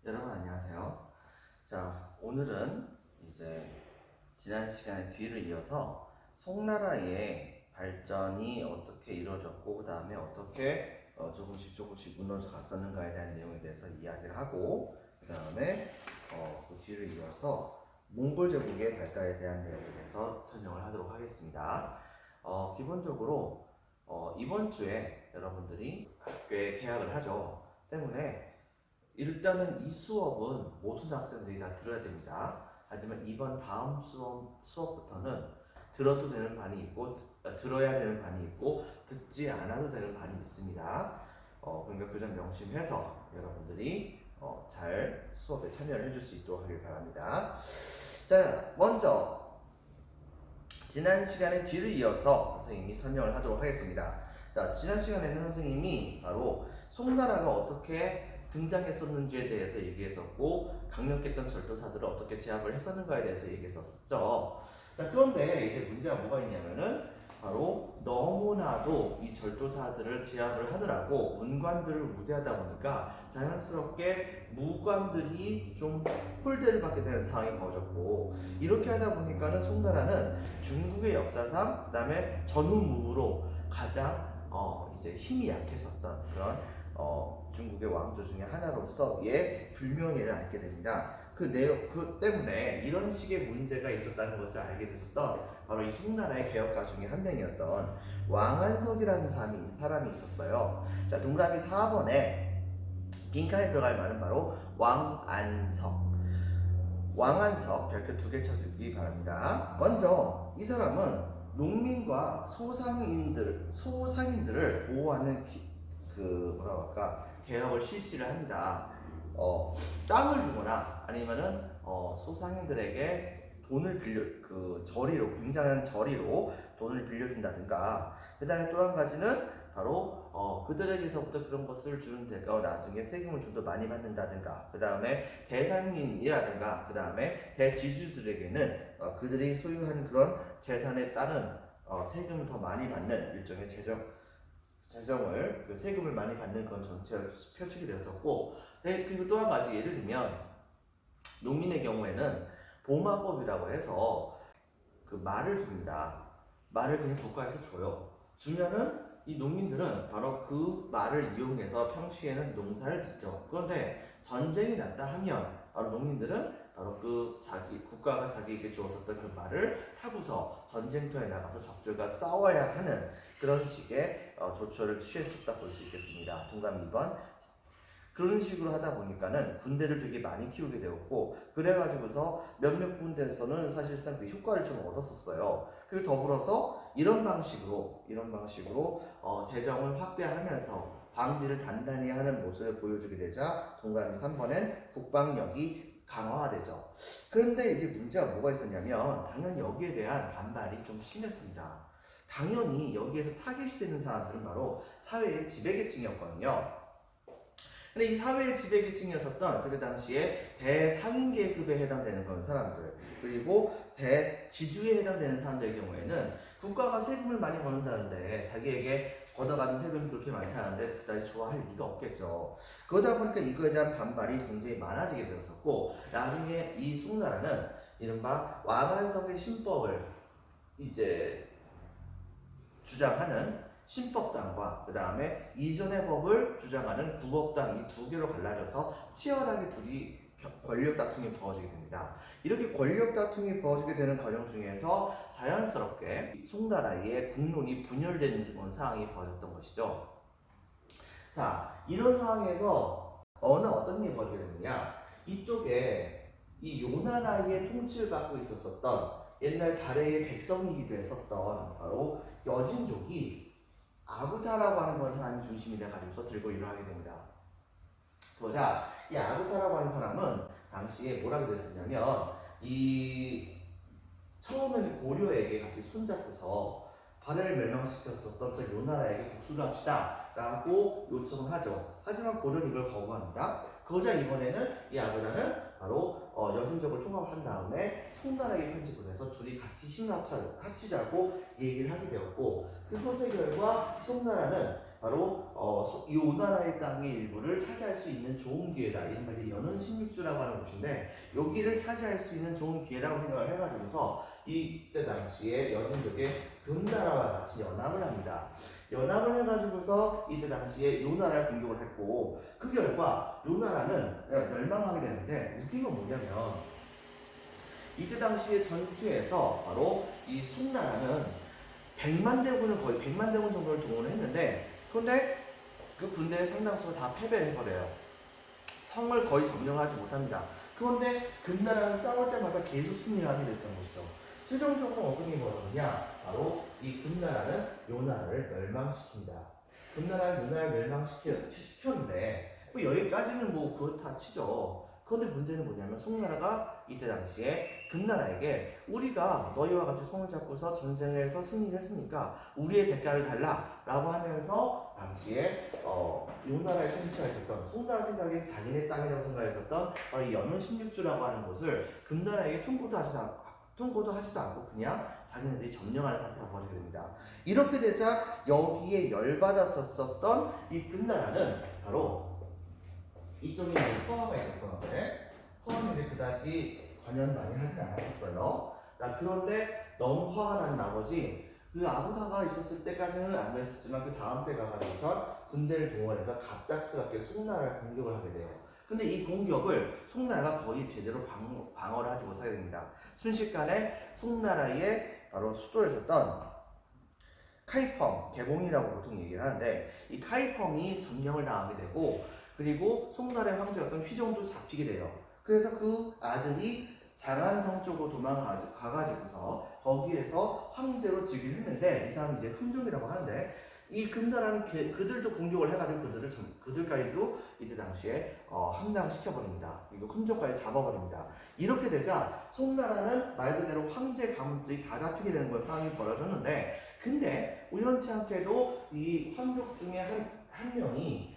여러분 안녕하세요. 자, 오늘은 이제 지난 시간의 뒤를 이어서 송나라의 발전이 어떻게 이루어졌고 그 다음에 어떻게 조금씩 무너져 갔었는가에 대한 내용에 대해서 이야기를 하고 그 다음에 그 뒤를 이어서 몽골 제국의 발달에 대한 내용에 대해서 설명을 하도록 하겠습니다. 기본적으로 이번 주에 여러분들이 학교에 개학을 하죠. 때문에 일단은 이 수업은 모든 학생들이 다 들어야 됩니다. 하지만 이번 다음 수업부터는 들어도 되는 반이 있고 들어야 되는 반이 있고 듣지 않아도 되는 반이 있습니다. 그러니까 그 점 명심해서 여러분들이 잘 수업에 참여를 해줄 수 있도록 하길 바랍니다. 자, 먼저 지난 시간의 뒤를 이어서 선생님이 설명을 하도록 하겠습니다. 자, 지난 시간에는 선생님이 바로 송나라가 어떻게 등장했었는지에 대해서 얘기했었고 강력했던 절도사들을 어떻게 제압을 했었는가에 대해서 얘기했었죠. 자, 그런데 이제 문제가 뭐가 있냐면은 바로 너무나도 이 절도사들을 제압을 하느라고 문관들을 우대하다 보니까 자연스럽게 무관들이 좀 홀대를 받게 되는 상황이 벌어졌고, 이렇게 하다 보니까는 송나라는 중국의 역사상 그다음에 전후무후로 가장 이제 힘이 약했었던 그런 중국의 왕조 중에 하나로서의 불명예를 안게 됩니다. 그 때문에 이런 식의 문제가 있었다는 것을 알게 되었던 바로 이 송나라의 개혁가 중에 한 명이었던 왕안석이라는 사람이 있었어요. 자, 동그라미 4번에 빈칸에 들어갈 말은 바로 왕안석. 왕안석 별표 2개 쳐주기 바랍니다. 먼저 이 사람은 농민과 소상인들을 보호하는 뭐라고 할까, 개혁을 실시를 합니다. 땅을 주거나 아니면은 소상인들에게 돈을 저리로, 굉장한 저리로 돈을 빌려준다든가, 그 다음에 또 한 가지는 바로 그들에게서부터 그런 것을 주는 대가로 나중에 세금을 좀 더 많이 받는다든가, 그 다음에 대상인이라든가, 그 다음에 대지주들에게는 그들이 소유한 그런 재산에 따른 세금을 더 많이 받는 일종의 재정을 세금을 많이 받는 그런 정책을 펼치게 되었었고, 네, 그리고 또 한 가지 예를 들면 농민의 경우에는 보마법이라고 해서 그 말을 줍니다. 말을 그냥 국가에서 줘요. 주면은 이 농민들은 바로 그 말을 이용해서 평시에는 농사를 짓죠. 그런데 전쟁이 났다 하면 바로 농민들은 바로 국가가 자기에게 주었었던 그 말을 타고서 전쟁터에 나가서 적들과 싸워야 하는 그런 식의 조처를 취했었다 볼 수 있겠습니다. 동감 2번. 그런 식으로 하다 보니까는 군대를 되게 많이 키우게 되었고, 그래가지고서 몇몇 군대에서는 사실상 그 효과를 좀 얻었었어요. 그리고 더불어서 이런 방식으로 재정을 확대하면서 방비를 단단히 하는 모습을 보여주게 되자 동그라미 3번엔 국방력이 강화가 되죠. 그런데 이게 문제가 뭐가 있었냐면 당연히 여기에 대한 반발이 좀 심했습니다. 당연히 여기에서 타겟이 되는 사람들은 바로 사회의 지배계층이었거든요. 근데 이 사회의 지배계층이었었던 그때 당시에 대상인 계급에 해당되는 그런 사람들, 그리고 대지주에 해당되는 사람들의 경우에는 국가가 세금을 많이 거둔다는데 자기에게 걷어가는 세금이 그렇게 많다는데 그다지 좋아할 리가 없겠죠. 그러다 보니까 이거에 대한 반발이 굉장히 많아지게 되었었고, 나중에 이 송나라는 이른바 왕안석의 신법을 이제 주장하는 신법당과 그 다음에 이전의 법을 주장하는 구법당, 이 두 개로 갈라져서 치열하게 둘이 권력 다툼이 벌어지게 됩니다. 이렇게 권력 다툼이 벌어지게 되는 과정 중에서 자연스럽게 송나라의 국론이 분열되는 그런 상황이 벌어졌던 것이죠. 자, 이런 상황에서 어떤 일이 벌어지게 되느냐, 이쪽에 이 요나라의 통치를 받고 있었던 옛날 발해의 백성이기도 했었던 바로 여진족이 아구타라고 하는 그런 사람이 중심이 돼가지고서 들고 일을 하게 됩니다. 보자, 이 아구타라고 하는 사람은 당시에 뭐라고 됐었냐면, 이 처음에는 고려에게 같이 손잡고서 발해를 멸망시켰었던 저 요나라에게 복수를 합시다 라고 요청을 하죠. 하지만 고려는 이걸 거부합니다. 그러자 이번에는 이 아구타는 바로 여진족을 통합한 다음에 송나라에게 편집을 해서 둘이 같이 힘을 합치자고 얘기를 하게 되었고, 그것의 결과 송나라는 바로 이 나라의 땅의 일부를 차지할 수 있는 좋은 기회다. 이른바 이제 연은 16주라고 하는 곳인데 여기를 차지할 수 있는 좋은 기회라고 생각을 해가지고서 이때 당시에 여진족의 금나라와 같이 연합을 합니다. 연합을 해가지고서 이때 당시에 이 나라를 공격을 했고 그 결과 이 나라는 멸망하게 되는데 웃긴 건 뭐냐면 이때 당시에 전투에서 바로 이 송나라는 100만 대군을 거의 100만 대군 정도를 동원을 했는데 그런데 그 군대의 상당수가 다 패배를 해버려요. 성을 거의 점령하지 못합니다. 그런데 금나라는 싸울 때마다 계속 승리하게 됐던 것이죠. 최종적으로 어떤 게 벌어졌냐? 바로 이 금나라는 요나라를 멸망시킵니다. 금나라는 요나라를 멸망시켰는데 뭐 여기까지는 뭐 그렇다 치죠. 그런데 문제는 뭐냐면 송나라가 이때 당시에 금나라에게 우리가 너희와 같이 손을 잡고서 전쟁을 해서 승리를 했으니까 우리의 대가를 달라 라고 하면서 당시에 요나라의 통치가 있었던 송나라 생각에 자기네 땅이라고 생각했었던 이 연운 16주라고 하는 곳을 금나라에게 통보도 하지도 않고 그냥 자기네들이 점령하는 사태가 벌어지게 됩니다. 이렇게 되자 여기에 열받았었던 이 금나라는 바로 이쪽에 이제 서화가 있었었는데 서화는 그다지 관여는 많이 하진 않았었어요. 그런데 너무 화가 난 나머지 그 아부사가 있었을 때까지는 안 그랬었지만 그 다음 때 가가지고서 군대를 동원해서 갑작스럽게 송나라를 공격을 하게 돼요. 근데 이 공격을 송나라가 거의 제대로 방어를 하지 못하게 됩니다. 순식간에 송나라의 바로 수도에 있었던 카이펑, 개봉이라고 보통 얘기를 하는데 이 카이펑이 점령을 당하게 되고 그리고 송나라의 황제였던 휘종도 잡히게 돼요. 그래서 그 아들이 장안성 쪽으로 도망가가지고서 거기에서 황제로 즉위를 했는데 이 사람이 이제 흠종이라고 하는데 이 금나라는 그들도 공격을 해가지고 그들까지도 이때 당시에 함락시켜버립니다. 그리고 흠종까지 잡아버립니다. 이렇게 되자 송나라는 말 그대로 황제 가문들이 다 잡히게 되는 걸 상황이 벌어졌는데 근데 우연치 않게도 이 황족 중에 한 명이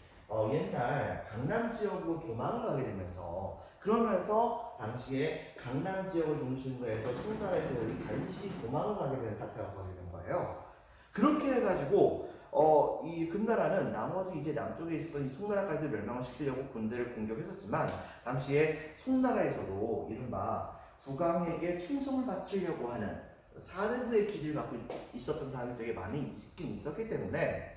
옛날 강남 지역으로 도망을 가게 되면서 그러면서 당시에 강남 지역을 중심으로 해서 송나라의 세력이 간신히 도망을 가게 되는 사태가 벌어지는 거예요. 그렇게 해가지고 이 금나라는 나머지 이제 남쪽에 있었던 이 송나라까지 멸망을 시키려고 군대를 공격했었지만 당시에 송나라에서도 이른바 국왕에게 충성을 바치려고 하는 사대부의 기질을 갖고 있었던 사람이 되게 많이 있긴 있었기 때문에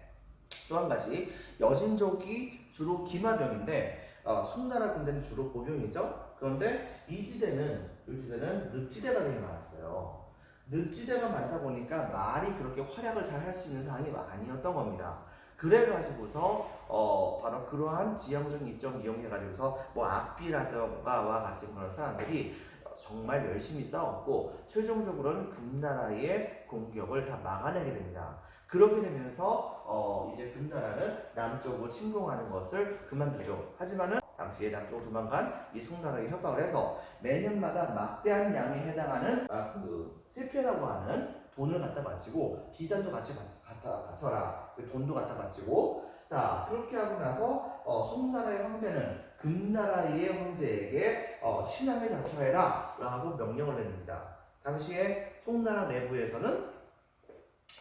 또 한 가지 여진족이 주로 기마병인데 송나라 군대는 주로 보병이죠. 그런데 이 지대는 늪지대가 되게 많았어요. 늪지대가 많다 보니까 말이 그렇게 활약을 잘 할 수 있는 상황이 아니었던 겁니다. 그래가지고서 바로 그러한 지형적인 이점을 이용해가지고서 뭐 악비라든가와 같은 그런 사람들이 정말 열심히 싸웠고 최종적으로는 금나라의 공격을 다 막아내게 됩니다. 그렇게 되면서 이제 금나라는 남쪽으로 침공하는 것을 그만두죠. 하지만은 당시에 남쪽으로 도망간 이 송나라에게 협박을 해서 매년마다 막대한 양에 해당하는 그 세패라고 하는 돈을 갖다 바치고 비단도 같이 갖다 바쳐라. 돈도 갖다 바치고 자 그렇게 하고 나서 송나라의 황제는 금나라의 황제에게 신앙을 자처해라 라고 명령을 내립니다. 당시에 송나라 내부에서는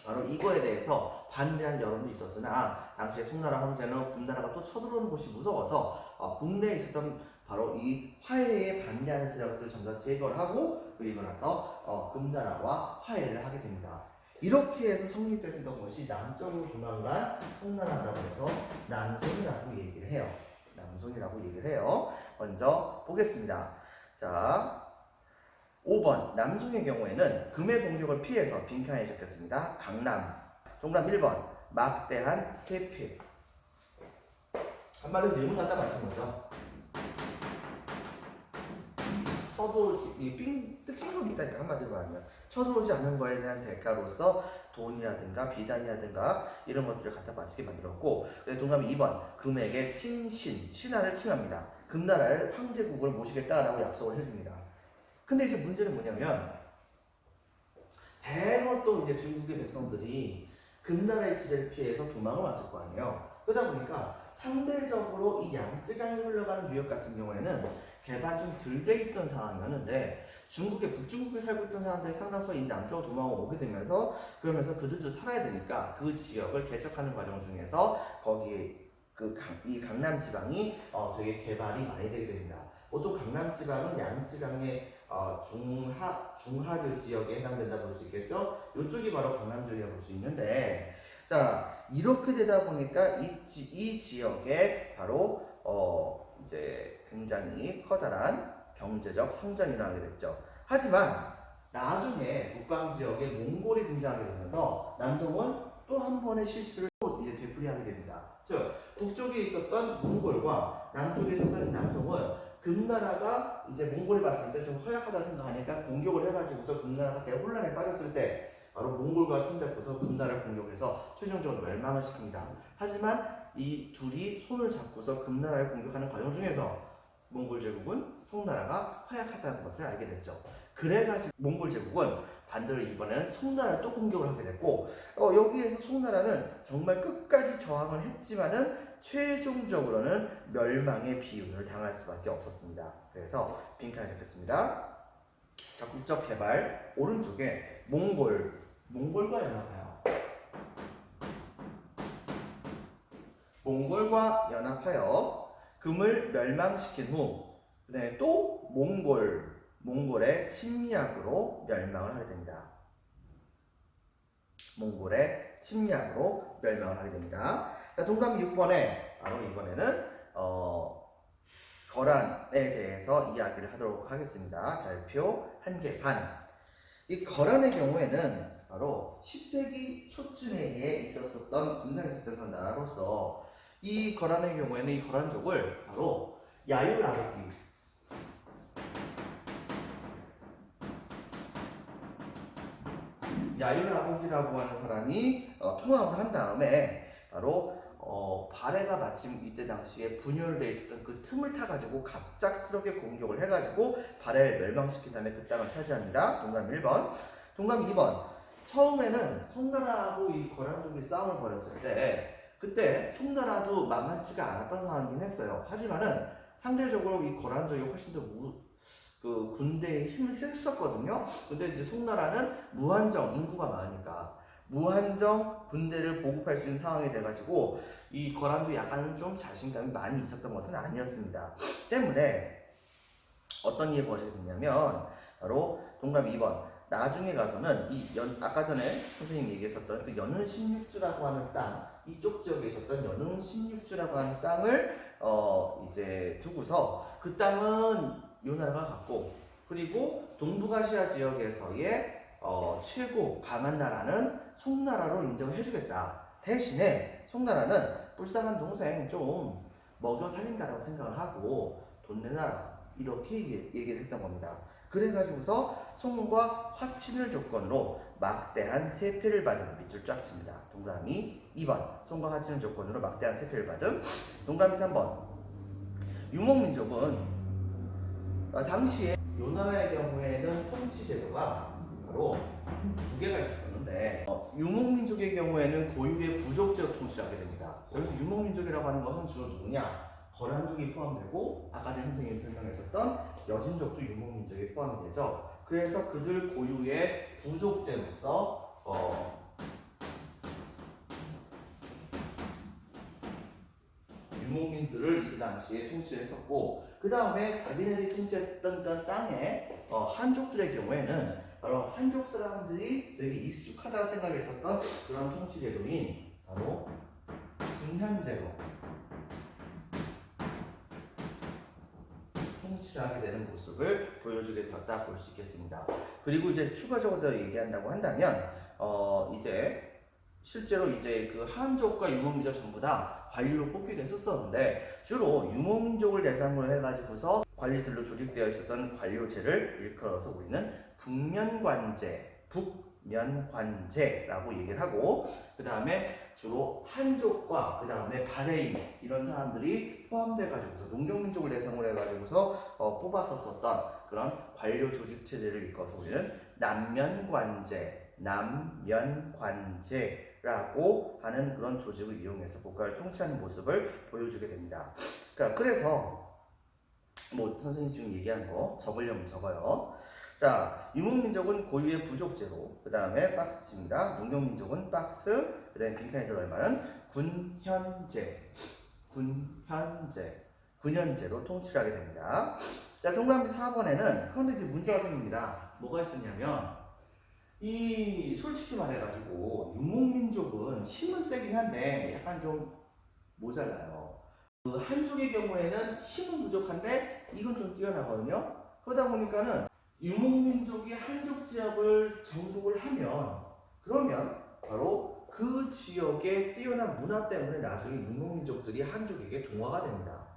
바로 이거에 대해서 반대한 여론도 있었으나 당시에 송나라 황제는 금나라가 또 쳐들어오는 곳이 무서워서 국내에 있었던 바로 이 화해에 반대하는 세력들을 전부 다 제거를 하고 그리고 나서 금나라와 화해를 하게 됩니다. 이렇게 해서 성립됐던 것이 남쪽으로 도망간 송나라라고 해서 남송이라고 얘기를 해요. 남송이라고 얘기를 해요. 먼저 보겠습니다. 자, 5번 남송의 경우에는 금의 공격을 피해서 빈칸에 적혔습니다. 강남. 동그란 1번 막대한 세패. 한마디로 내용 갖다 맞춘 거죠. 뜻인 겁니다. 한마디로 말하면 쳐들어오지 않는 거에 대한 대가로서 돈이라든가 비단이라든가 이런 것들을 갖다 바치게 만들었고 동그라미 2번 금에게 신하를 칭합니다. 금나라를 황제국으로 모시겠다라고 약속을 해줍니다. 근데 이제 문제는 뭐냐면 대거 또 이제 중국의 백성들이 금나라의 지배를 피해서 도망을 왔을 거 아니에요. 그러다 보니까 상대적으로 이 양쯔강이 흘러가는 유역 같은 경우에는 개발 좀 덜 돼 있던 상황이었는데 중국에 북중국에 살고 있던 사람들이 상당수가 이 남쪽으로 도망오게 되면서 그러면서 그들도 살아야 되니까 그 지역을 개척하는 과정 중에서 거기에 이 강남 지방이 되게 개발이 많이 되게 됩니다. 보통 강남 지방은 양쯔강의 중하류 지역에 해당된다 볼 수 있겠죠. 이쪽이 바로 강남 지역이라고 볼 수 있는데, 자 이렇게 되다 보니까 이 지역에 바로 이제 굉장히 커다란 경제적 성장이 일어나게 됐죠. 하지만 나중에 북방 지역에 몽골이 등장하게 되면서 남성은 또 한 번의 실수를 또 이제 되풀이하게 됩니다. 즉 북쪽에 있었던 몽골과 남쪽에 있었던 남성은 금나라가 이제 몽골이 봤을 때 좀 허약하다 생각하니까 공격을 해가지고서 금나라가 대혼란에 빠졌을 때 바로 몽골과 손잡고서 금나라를 공격해서 최종적으로 멸망을 시킵니다. 하지만 이 둘이 손을 잡고서 금나라를 공격하는 과정 중에서 몽골 제국은 송나라가 허약하다는 것을 알게 됐죠. 그래가지고 몽골 제국은 반대로 이번에는 송나라를 또 공격을 하게 됐고 여기에서 송나라는 정말 끝까지 저항을 했지만은 최종적으로는 멸망의 비운을 당할 수밖에 없었습니다. 그래서 빈칸을 잡겠습니다. 적극적 개발 오른쪽에 몽골과 연합하여 금을 멸망시킨 후 그다음에 또 몽골의 침략으로 멸망을 하게 됩니다. 몽골의 침략으로 멸망을 하게 됩니다. 동그라미 6번에 바로 이번에는 거란에 대해서 이야기를 하도록 하겠습니다. 별표 1개 반. 이 거란의 경우에는 바로 10세기 초쯤에 등장했었던 그런 나라로서 이 거란의 경우에는 이 거란족을 바로 야율아곡이라고 하는 사람이 통합을 한 다음에 바로 발해가 마침 이때 당시에 분열되어 있었던 그 틈을 타가지고 갑작스럽게 공격을 해가지고 발해를 멸망시킨 다음에 그 땅을 차지합니다. 동감 1번. 동감 2번. 처음에는 송나라하고 이 거란족이 싸움을 벌였을 때 그때 송나라도 만만치가 않았던 상황이긴 했어요. 하지만은 상대적으로 이 거란족이 훨씬 더 군대의 힘을 셌었거든요. 근데 이제 송나라는 무한정 인구가 많으니까 무한정 군대를 보급할 수 있는 상황이 돼가지고 이 거란도 약간 좀 자신감이 많이 있었던 것은 아니었습니다. 때문에 어떤 일이 벌어지게 됐냐면 바로 동감 2번. 나중에 가서는 아까 전에 선생님이 얘기했었던 그 연운 16주라고 하는 땅, 이쪽 지역에 있었던 연운 16주라고 하는 땅을 이제 두고서 그 땅은 요나라가 갖고 그리고 동북아시아 지역에서의 최고 강한 나라는 송나라로 인정을 해주겠다. 대신에 송나라는 불쌍한 동생 좀 먹여 살린다라고 생각을 하고 돈 내놔라 이렇게 얘기를 했던 겁니다. 그래가지고서 송과 화친을 조건으로 막대한 세패를 받은 밑줄 쫙 칩니다. 동그라미 2번. 송과 화친을 조건으로 막대한 세패를 받은. 동그라미 3번. 유목민족은 당시에 요나라의 경우에는 통치 제도가 바로 두 개가 있었는데 유목민족의 경우에는 고유의 부족제로 통치를 하게 됩니다. 여기서 유목민족이라고 하는 것은 주로 누구냐? 거란족이 포함되고 아까 전에 선생님이 설명했었던 여진족도 유목민족에 포함이 되죠. 그래서 그들 고유의 부족제로서 유목민들을 이 당시에 통치를 했었고 그 다음에 자기네들이 통치했던 땅에 한족들의 경우에는 바로 한족 사람들이 되게 익숙하다고 생각했었던 그런 통치 제도인 바로 분향제로 통치를 하게 되는 모습을 보여주게 되었다 볼 수 있겠습니다. 그리고 이제 추가적으로 얘기한다고 한다면 이제 실제로 이제 그 한족과 유목민족 전부 다 관리로 뽑기도 했었는데 주로 유목민족을 대상으로 해가지고서 관리들로 조직되어 있었던 관료제를 일컬어서 우리는 북면관제라고 얘기를 하고 그 다음에 주로 한족과 그 다음에 바레인 이런 사람들이 포함돼가지고서 농경민족을 대상으로 해가지고서 뽑았었던 그런 관료 조직 체제를 일컬어서 우리는 남면관제라고 하는 그런 조직을 이용해서 국가를 통치하는 모습을 보여주게 됩니다. 그래서 뭐 선생님 지금 얘기한 거 적으려면 적어요. 자, 유목민족은 고유의 부족제로, 그 다음에 박스칩니다. 농경민족은 박스, 그 다음에 빈칸에 들어갈 만한 군현제로 통치를 하게 됩니다. 자, 동그라미 4번에는 그런데 이제 문제가 생깁니다. 뭐가 있었냐면 이 솔직히 말해가지고 유목민족은 힘은 세긴 한데 약간 좀 모자라요. 그 한족의 경우에는 힘은 부족한데 이건 좀 뛰어나거든요. 그러다 보니까는 유목민족이 한족 지역을 정복을 하면 그러면 바로 그 지역의 뛰어난 문화 때문에 나중에 유목민족들이 한족에게 동화가 됩니다.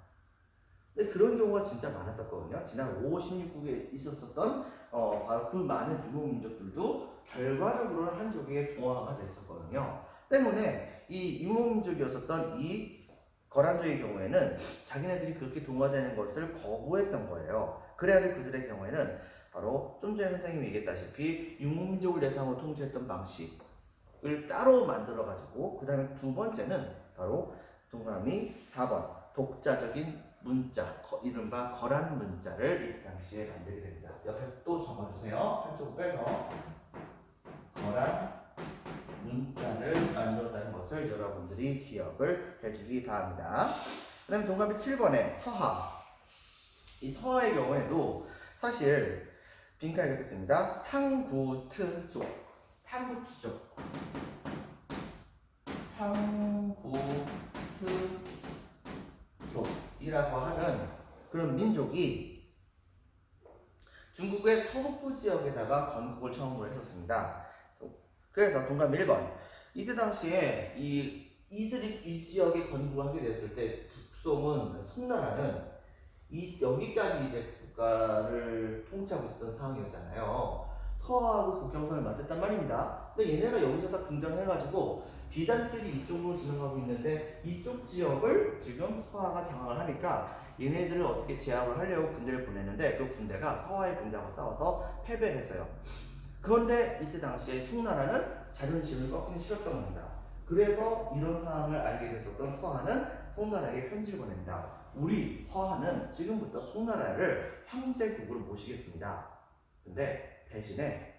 근데 그런 경우가 진짜 많았었거든요. 지난 5, 16국에 있었었던 바로 그 많은 유목민족들도 결과적으로는 한족에게 동화가 됐었거든요. 때문에 이 유목민족이었었던 이 거란족의 경우에는 자기네들이 그렇게 동화되는 것을 거부했던 거예요. 그래야 그들의 경우에는 바로 좀 전에 선생님이 얘기했다시피 유목민족을 대상으로 통치했던 방식을 따로 만들어가지고 그 다음에 두 번째는 바로 동그라미 4번 독자적인 문자, 이른바 거란 문자를 이때 당시에 만들게 됩니다. 옆에 또 적어주세요. 한쪽을 빼서 거란 문자를 만들었다는 것을 여러분들이 기억을 해주기 바랍니다. 그 다음에 동그라미 7번에 서하. 이 서하의 경우에도 사실 빈칸에 적겠습니다. 탕구트족, 탕구트족이라고 하는 그런 민족이 중국의 서북부 지역에다가 건국을 처음으로 했었습니다. 그래서 동그라미 1번. 이때 당시에 이들이 이 지역에 건국을 하게 됐을 때 북송은 송나라는 여기까지 이제 국가를 통치하고 있었던 상황이었잖아요. 서하하고 국경선을 맞댔단 말입니다. 근데 얘네가 여기서 딱 등장해가지고 비단길이 이쪽으로 진행하고 있는데 이쪽 지역을 지금 서하가 장악을 하니까 얘네들을 어떻게 제압을 하려고 군대를 보냈는데 그 군대가 서하의 군대하고 싸워서 패배를 했어요. 그런데 이때 당시에 송나라는 자존심을 꺾기는 싫었던 겁니다. 그래서 이런 상황을 알게 됐었던 서하는 송나라에게 편지를 보냅니다. 우리 서하는 지금부터 송나라를 형제국으로 모시겠습니다. 근데 대신에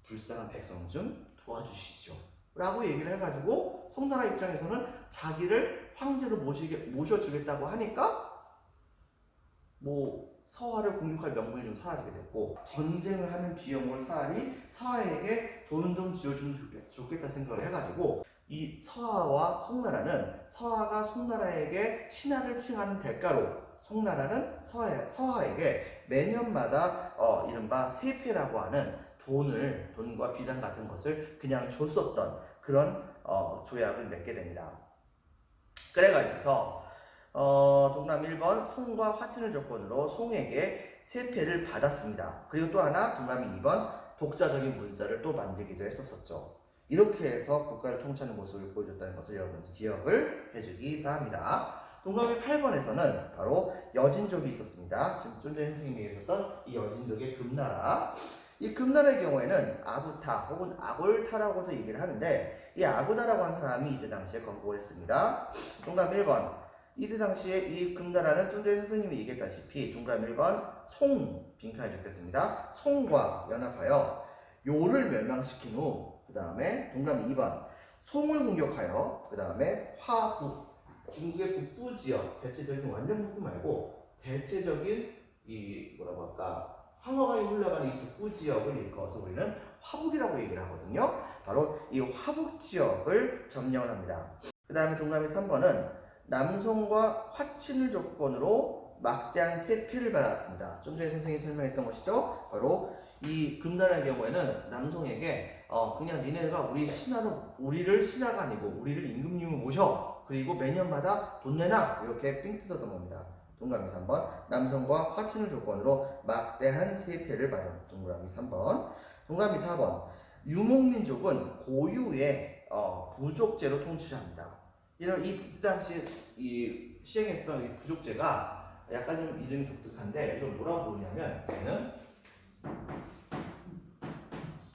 불쌍한 백성 좀 도와주시죠 라고 얘기를 해가지고 송나라 입장에서는 자기를 황제로 모셔주겠다고 하니까 뭐 서하를 공격할 명분이 좀 사라지게 됐고 전쟁을 하는 비용을 차라리 서하에게 돈은 좀 지어주면 좋겠다 생각을 해가지고 이 서하와 송나라는 서하가 송나라에게 신하를 칭하는 대가로 송나라는 서하에게 매년마다 이른바 세패라고 하는 돈과 비단 같은 것을 그냥 줬었던 그런 조약을 맺게 됩니다. 그래가지고서 동그라미 1번 송과 화친을 조건으로 송에게 세패를 받았습니다. 그리고 또 하나 동그라미 2번 독자적인 문자를 또 만들기도 했었죠. 이렇게 해서 국가를 통치하는 모습을 보여줬다는 것을 여러분들 기억을 해주기 바랍니다. 동그라미 8번에서는 바로 여진족이 있었습니다. 지금 좀 전에 선생님이 얘기했던 이 여진족의 금나라. 이 금나라의 경우에는 아부타 혹은 아골타라고도 얘기를 하는데 이 아부다라고 하는 사람이 이때 당시에 건국을 했습니다. 동그라미 1번 이때 당시에 이 금나라는 좀 전에 선생님이 얘기했다시피 동그라미 1번 송 빈칸에 적겠습니다. 송과 연합하여 요를 멸망시킨 후 그 다음에 동그라미 2번 송을 공격하여 그 다음에 화북 중국의 북부 지역 대체적인 완전 북부 말고 대체적인 이 뭐라고 할까 황허가 흘러가는 이 북부 지역을 일컬어서 우리는 화북이라고 얘기를 하거든요. 바로 이 화북 지역을 점령을 합니다. 그 다음에 동그라미 3번은 남송과 화친을 조건으로 막대한 세패를 받았습니다. 좀 전에 선생님이 설명했던 것이죠. 바로 이 금나라의 경우에는 남송에게 그냥 니네가 우리를 신하가 아니고 우리를 임금님을 모셔 그리고 매년마다 돈 내놔 이렇게 삥 뜯었던 겁니다. 동그라미 3번 남성과 화친을 조건으로 막대한 세패를 받은 동그라미 3번. 동그라미 4번 유목민족은 고유의 부족제로 통치합니다. 이 당시 이 시행했던 이 부족제가 약간 좀 이름이 독특한데 이걸 뭐라고 부르냐면 얘는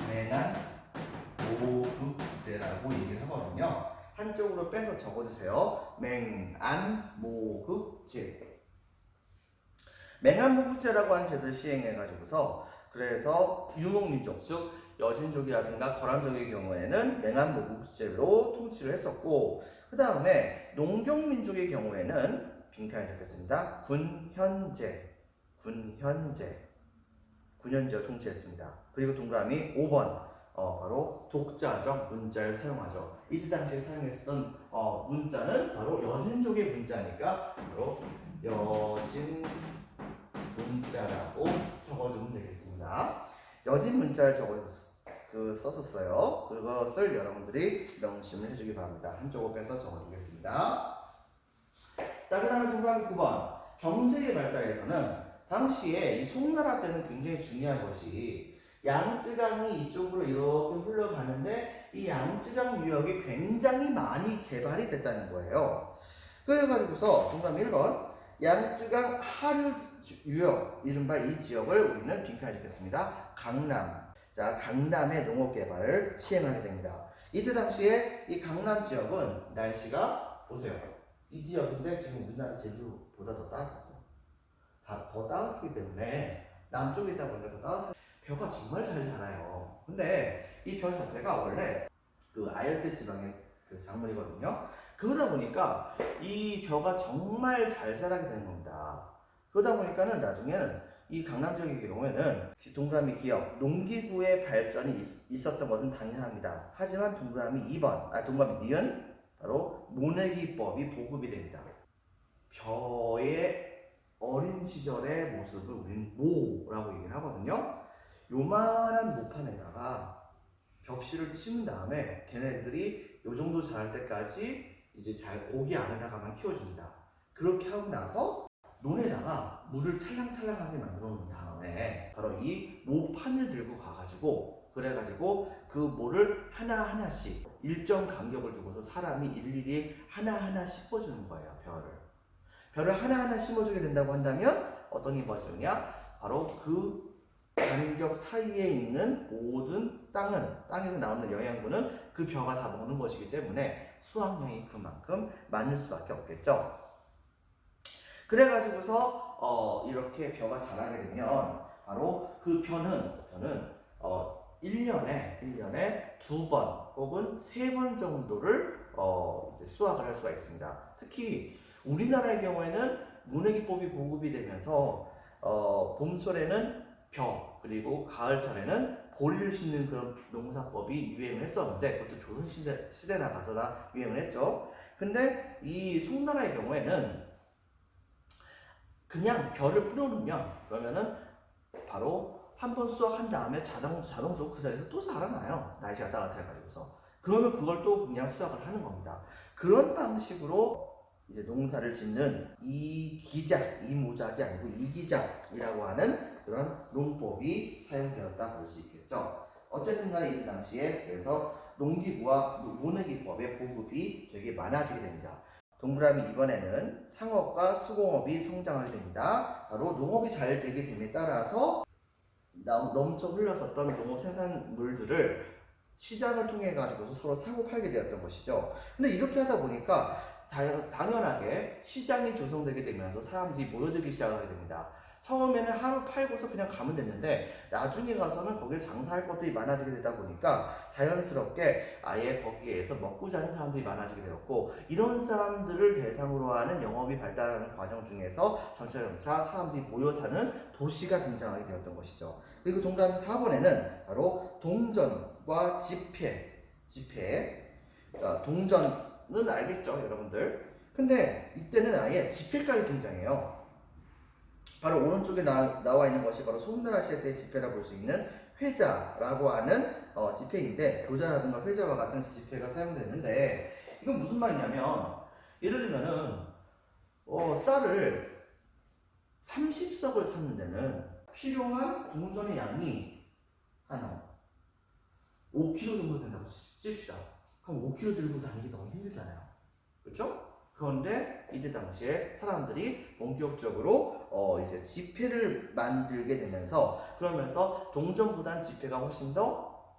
맹한 모극제라고 얘기를 하거든요. 한쪽으로 빼서 적어주세요. 맹안 모극제. 맹한무국제라고 하는 제도를 시행해가지고서 그래서 유목민족 즉 여진족이라든가 거란족의 경우에는 맹한무국제로 통치를 했었고 그 다음에 농경민족의 경우에는 빈칸에 적겠습니다. 군현제로 통치했습니다. 그리고 동그라미 5번 바로 독자적 문자를 사용하죠. 이때 당시에 사용했던 문자는 바로 여진족의 문자니까 바로 여진 문자라고 적어주면 되겠습니다. 여진 문자를 썼었어요. 그것을 여러분들이 명심을 해주기 바랍니다. 한쪽을 빼서 적어주겠습니다. 자, 그 다음에 동그라미 9번. 경제의 발달에서는 당시에 이 송나라 때는 굉장히 중요한 것이 양쯔강이 이쪽으로 이렇게 흘러가는데 이 양쯔강 유역이 굉장히 많이 개발이 됐다는 거예요. 그래가지고서 동그라미 1번. 양쯔강 하류 유역, 이른바 이 지역을 우리는 빈칸에 적겠습니다. 강남. 자, 강남의 농업 개발을 시행하게 됩니다. 이때 당시에 이 강남 지역은 날씨가 보세요. 이 지역인데 지금 우리나라 제주보다 더 따뜻하죠. 더 따뜻하기 때문에 남쪽에 있다 보니까 더 따뜻한 벼가 정말 잘 자라요. 근데 이 벼 자체가 원래 그 아열대 지방의 그 작물이거든요. 그러다 보니까 이 벼가 정말 잘 자라게 되는 겁니다. 그러다 보니까는 나중에는 이 강남 지역의 경우에는 동그라미 기업, 농기구의 발전이 있었던 것은 당연합니다. 하지만 동그라미 2번, 동그라미 니은 바로 모내기법이 보급이 됩니다. 벼의 어린 시절의 모습을 우리는 모라고 얘기를 하거든요. 요만한 모판에다가 벽실을 심은 다음에 걔네들이 요 정도 자랄 때까지 이제 잘 고기 안에다가만 키워줍니다. 그렇게 하고 나서 논에다가 물을 찰랑찰랑하게 만들어 놓은 다음에 바로 이 모판을 들고 가가지고 그래가지고 그 모를 하나하나씩 일정 간격을 두고서 사람이 일일이 하나하나 심어주는 거예요. 벼를 하나하나 심어주게 된다고 한다면 어떤 게 벌어지느냐? 바로 그 간격 사이에 있는 모든 땅에서 나오는 영양분은 그 벼가 다 먹는 것이기 때문에 수확량이 그만큼 많을 수밖에 없겠죠. 그래가지고서 이렇게 벼가 자라게 되면 바로 그 벼는 1년에 2번 혹은 3번 정도를 이제 수확을 할 수가 있습니다. 특히 우리나라의 경우에는 모내기법이 보급이 되면서 봄철에는 벼 그리고 가을철에는 보리를 심는 그런 농사법이 유행을 했었는데 그것도 조선시대 나가서나 유행을 했죠. 근데 이 송나라의 경우에는 그냥 벼를 뿌려놓으면 그러면은 바로 한 번 수확한 다음에 자동적으로 그 자리에서 또 자라나요. 날씨가 따뜻해가지고서. 그러면 그걸 또 그냥 수확을 하는 겁니다. 그런 방식으로 이제 농사를 짓는 이모작이 아니고 이기작이라고 하는 그런 농법이 사용되었다 볼 수 있겠죠. 어쨌든 간에 이 당시에 그래서 농기구와 모내기법의 보급이 되게 많아지게 됩니다. 동그라미 이번에는 상업과 수공업이 성장하게 됩니다. 바로 농업이 잘 되게 됨에 따라서 넘쳐 흘러섰던 농업 생산물들을 시장을 통해 가지고서 서로 사고 팔게 되었던 것이죠. 근데 이렇게 하다 보니까 당연하게 시장이 조성되게 되면서 사람들이 모여들기 시작하게 됩니다. 처음에는 하루 팔고서 그냥 가면 됐는데 나중에 가서는 거기에 장사할 것들이 많아지게 되다 보니까 자연스럽게 아예 거기에서 먹고 자는 사람들이 많아지게 되었고 이런 사람들을 대상으로 하는 영업이 발달하는 과정 중에서 점차 사람들이 모여 사는 도시가 등장하게 되었던 것이죠. 그리고 동그라미 4번에는 바로 동전과 지폐 동전은 알겠죠 여러분들. 근데 이때는 아예 지폐까지 등장해요. 바로 오른쪽에 나와 있는 것이 바로 송나라 시대 때 지폐라 볼 수 있는 회자라고 하는 지폐인데 교자라든가 회자와 같은 지폐가 사용되는데 이건 무슨 말이냐면 예를 들면은 쌀을 30석을 샀는 데는 필요한 동전의 양이 한 5kg 정도 된다고 칩시다. 그럼 5kg 들고 다니기 너무 힘들잖아요. 그렇죠? 그런데 이때 당시에 사람들이 본격적으로 이제 지폐를 만들게 되면서 그러면서 동전보다는 지폐가 훨씬 더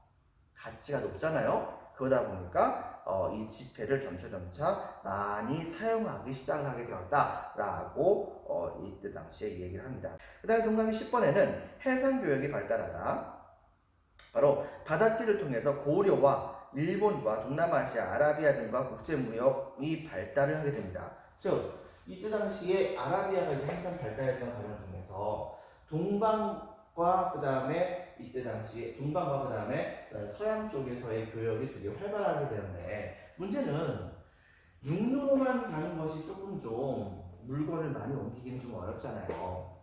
가치가 높잖아요. 그러다 보니까 이 지폐를 점차 많이 사용하기 시작을 하게 되었다라고 이때 당시에 얘기를 합니다. 그 다음에 동그라미 10번에는 해상교역이 발달하다. 바로 바닷길을 통해서 고려와 일본과 동남아시아, 아라비아 등과 국제무역이 발달을 하게 됩니다. 즉 이때 당시에 아라비아가 이제 한참 발달했던 과정 중에서 동방과 그 다음에 이때 당시에 동방과 그 다음에 서양 쪽에서의 교역이 되게 활발하게 되었는데, 문제는 육로로만 가는 것이 조금 좀 물건을 많이 옮기기는 좀 어렵잖아요.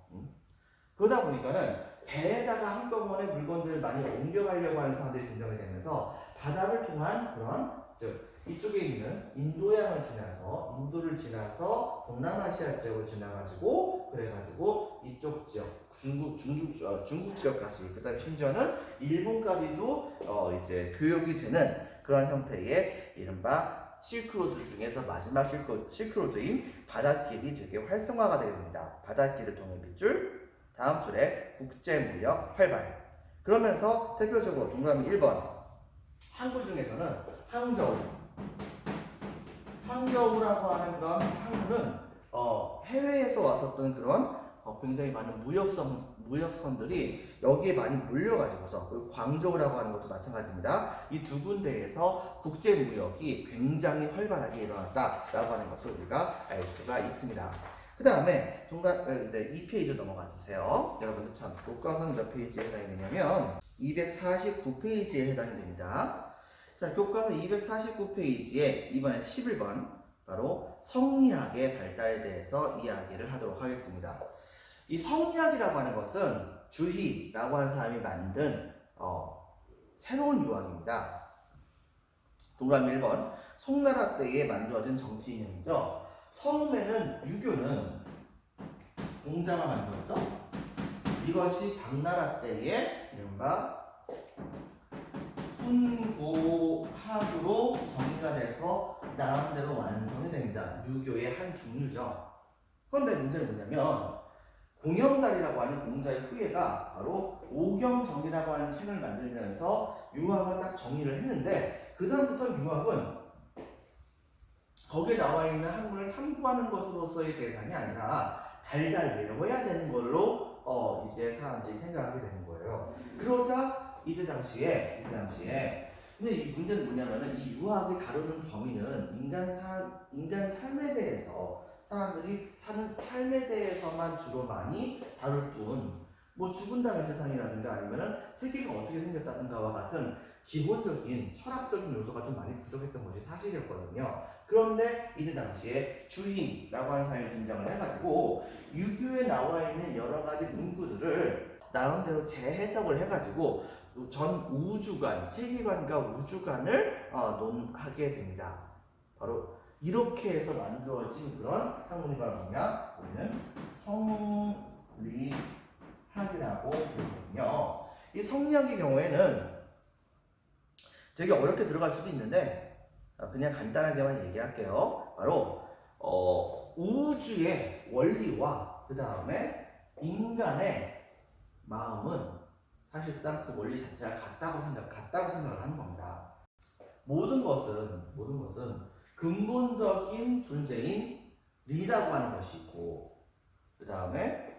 그러다 보니까는 배에다가 한꺼번에 물건들을 많이 옮겨가려고 하는 사람들이 등장이 되면서 바다를 통한 그런, 즉 이쪽에 있는 인도양을 지나서 인도를 지나서 동남아시아 지역을 지나가지고 그래가지고 이쪽 지역 중국 지역까지, 그다음에 심지어는 일본까지도 이제 교역이 되는 그런 형태의 이른바 실크로드 중에서 마지막 실크로드인 바닷길이 되게 활성화가 되게 됩니다. 바닷길을 통해 밑줄, 다음 줄에 국제무역 활발. 그러면서 대표적으로 동그라미 1번 항구 중에서는 항저우라고 하는 그런 항구는 해외에서 왔었던 그런 굉장히 많은 무역선들이 여기에 많이 몰려가지고서, 그리고 광저우라고 하는 것도 마찬가지입니다. 이 두 군데에서 국제무역이 굉장히 활발하게 일어났다라고 하는 것을 우리가 알 수가 있습니다. 그 다음에 이제 2페이지로 넘어가 주세요. 여러분들 참 교과서는 몇 페이지에 해당이 되냐면 249페이지에 해당이 됩니다. 자, 교과서 249페이지에 이번에 11번 바로 성리학의 발달에 대해서 이야기를 하도록 하겠습니다. 이 성리학이라고 하는 것은 주희라고 하는 사람이 만든 새로운 유학입니다. 동그라미 1번 송나라 때에 만들어진 정치 이념이죠. 처음에는 유교는 공자가 만들었죠. 이것이 당나라 때에 이른바 훈고학으로 정리가 돼서 나름대로 완성이 됩니다. 유교의 한 종류죠. 그런데 문제는 뭐냐면 공영달이라고 하는 공자의 후예가 바로 오경정이라고 하는 책을 만들면서 유학을 딱 정리를 했는데, 그 다음부터 유학은 거기에 나와 있는 학문을 탐구하는 것으로서의 대상이 아니라 달달 외워야 되는 걸로 이제 사람들이 생각하게 되는 거예요. 그러자 이때 당시에 근데 이 문제는 뭐냐면은 이 유학이 다루는 범위는 인간 삶에 대해서, 사람들이 사는 삶에 대해서만 주로 많이 다룰 뿐, 뭐 죽은 다음의 세상이라든가 아니면은 세계가 어떻게 생겼다든가와 같은 기본적인 철학적인 요소가 좀 많이 부족했던 것이 사실이었거든요. 그런데 이때 당시에 주희라고 하는 사람이 등장을 해가지고 유교에 나와 있는 여러 가지 문구들을 나름대로 재해석을 해가지고 전 우주관, 세계관과 우주관을 논하게 됩니다. 바로 이렇게 해서 만들어진 그런 학문이 바로 뭐냐? 우리는 성리학이라고 부르거든요. 이 성리학의 경우에는 되게 어렵게 들어갈 수도 있는데 그냥 간단하게만 얘기할게요. 바로 우주의 원리와 그 다음에 인간의 마음은 사실상 그 원리 자체가 같다고 생각을 하는 겁니다. 모든 것은 근본적인 존재인 리라고 하는 것이 있고, 그 다음에